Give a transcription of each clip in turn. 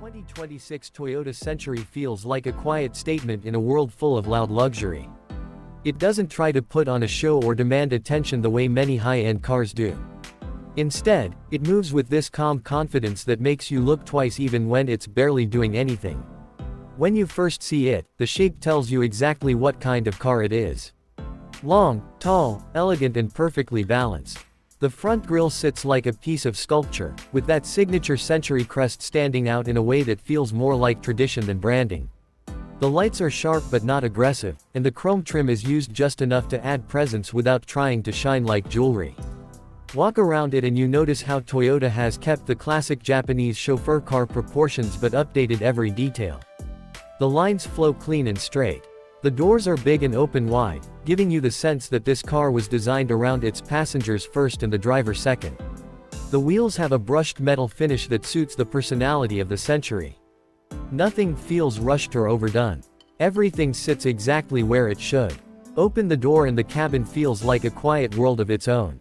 2026 Toyota Century feels like a quiet statement in a world full of loud luxury. It doesn't try to put on a show or demand attention the way many high-end cars do. Instead, it moves with this calm confidence that makes you look twice even when it's barely doing anything. When you first see it, the shape tells you exactly what kind of car it is. Long, tall, elegant and perfectly balanced. The front grille sits like a piece of sculpture, with that signature Century crest standing out in a way that feels more like tradition than branding. The lights are sharp but not aggressive, and the chrome trim is used just enough to add presence without trying to shine like jewelry. Walk around it and you notice how Toyota has kept the classic Japanese chauffeur car proportions but updated every detail. The lines flow clean and straight. The doors are big and open wide, giving you the sense that this car was designed around its passengers first and the driver second. The wheels have a brushed metal finish that suits the personality of the Century. Nothing feels rushed or overdone. Everything sits exactly where it should. Open the door and the cabin feels like a quiet world of its own.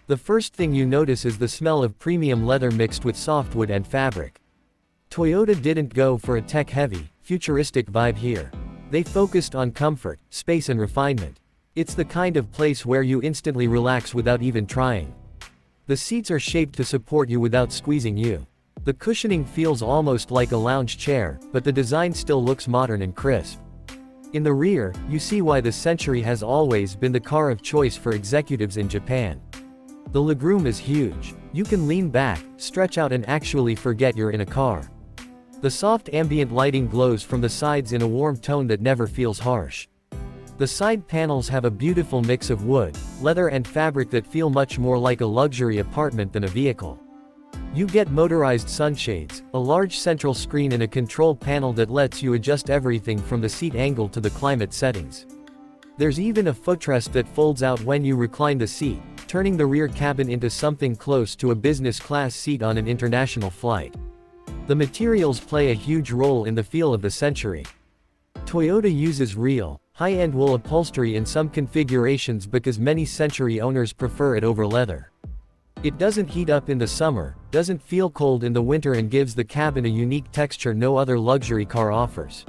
The first thing you notice is the smell of premium leather mixed with softwood and fabric. Toyota didn't go for a tech-heavy, futuristic vibe here. They focused on comfort, space and refinement. It's the kind of place where you instantly relax without even trying. The seats are shaped to support you without squeezing you. The cushioning feels almost like a lounge chair, but the design still looks modern and crisp. In the rear, you see why the Century has always been the car of choice for executives in Japan. The legroom is huge. You can lean back, stretch out and actually forget you're in a car. The soft ambient lighting glows from the sides in a warm tone that never feels harsh. The side panels have a beautiful mix of wood, leather and fabric that feel much more like a luxury apartment than a vehicle. You get motorized sunshades, a large central screen and a control panel that lets you adjust everything from the seat angle to the climate settings. There's even a footrest that folds out when you recline the seat, turning the rear cabin into something close to a business class seat on an international flight. The materials play a huge role in the feel of the Century. Toyota uses real, high-end wool upholstery in some configurations because many Century owners prefer it over leather. It doesn't heat up in the summer, doesn't feel cold in the winter and gives the cabin a unique texture no other luxury car offers.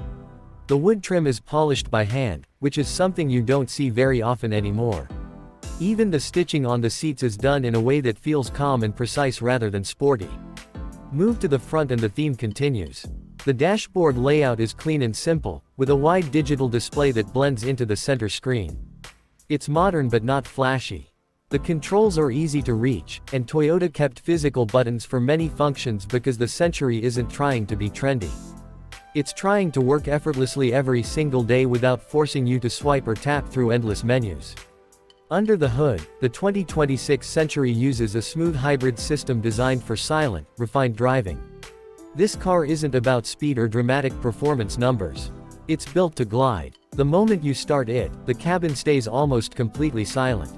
The wood trim is polished by hand, which is something you don't see very often anymore. Even the stitching on the seats is done in a way that feels calm and precise rather than sporty. Move to the front and the theme continues. The dashboard layout is clean and simple, with a wide digital display that blends into the center screen. It's modern but not flashy. The controls are easy to reach, and Toyota kept physical buttons for many functions because the Century isn't trying to be trendy. It's trying to work effortlessly every single day without forcing you to swipe or tap through endless menus. Under the hood, the 2026 Century uses a smooth hybrid system designed for silent, refined driving. This car isn't about speed or dramatic performance numbers. It's built to glide. The moment you start it, the cabin stays almost completely silent.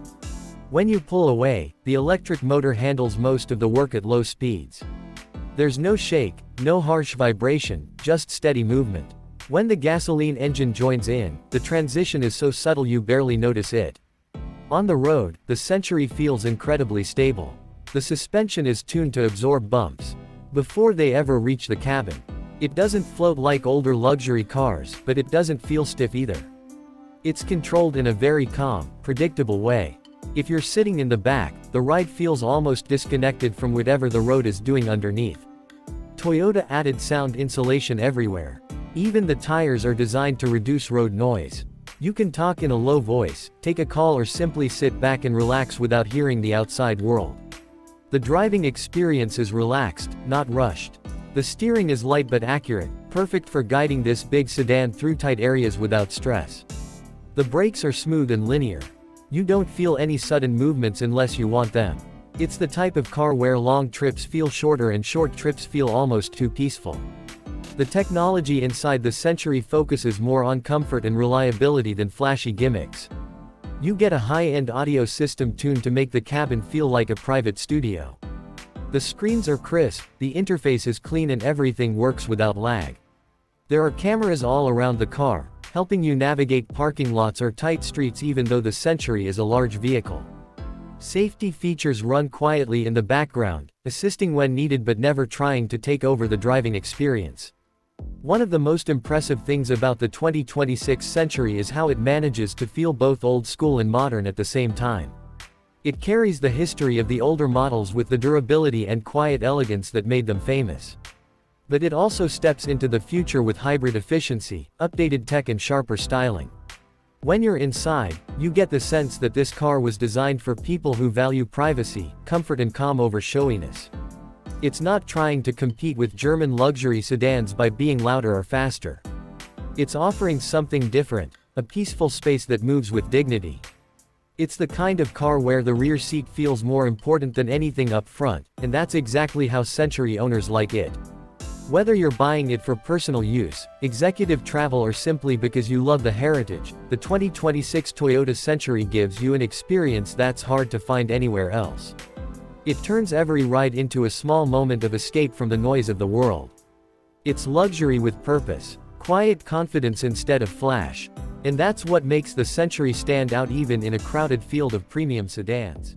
When you pull away, the electric motor handles most of the work at low speeds. There's no shake, no harsh vibration, just steady movement. When the gasoline engine joins in, the transition is so subtle you barely notice it. On the road, the Century feels incredibly stable. The suspension is tuned to absorb bumps before they ever reach the cabin. It doesn't float like older luxury cars, but it doesn't feel stiff either. It's controlled in a very calm, predictable way. If you're sitting in the back, the ride feels almost disconnected from whatever the road is doing underneath. Toyota added sound insulation everywhere. Even the tires are designed to reduce road noise. You can talk in a low voice, take a call or simply sit back and relax without hearing the outside world. The driving experience is relaxed, not rushed. The steering is light but accurate, perfect for guiding this big sedan through tight areas without stress. The brakes are smooth and linear. You don't feel any sudden movements unless you want them. It's the type of car where long trips feel shorter and short trips feel almost too peaceful. The technology inside the Century focuses more on comfort and reliability than flashy gimmicks. You get a high-end audio system tuned to make the cabin feel like a private studio. The screens are crisp, the interface is clean and everything works without lag. There are cameras all around the car, helping you navigate parking lots or tight streets even though the Century is a large vehicle. Safety features run quietly in the background, assisting when needed but never trying to take over the driving experience. One of the most impressive things about the 2026 Century is how it manages to feel both old school and modern at the same time. It carries the history of the older models with the durability and quiet elegance that made them famous. But it also steps into the future with hybrid efficiency, updated tech and sharper styling. When you're inside, you get the sense that this car was designed for people who value privacy, comfort and calm over showiness. It's not trying to compete with German luxury sedans by being louder or faster. It's offering something different, a peaceful space that moves with dignity. It's the kind of car where the rear seat feels more important than anything up front, and that's exactly how Century owners like it. Whether you're buying it for personal use, executive travel or simply because you love the heritage, the 2026 Toyota Century gives you an experience that's hard to find anywhere else. It turns every ride into a small moment of escape from the noise of the world. It's luxury with purpose, quiet confidence instead of flash. And that's what makes the Century stand out even in a crowded field of premium sedans.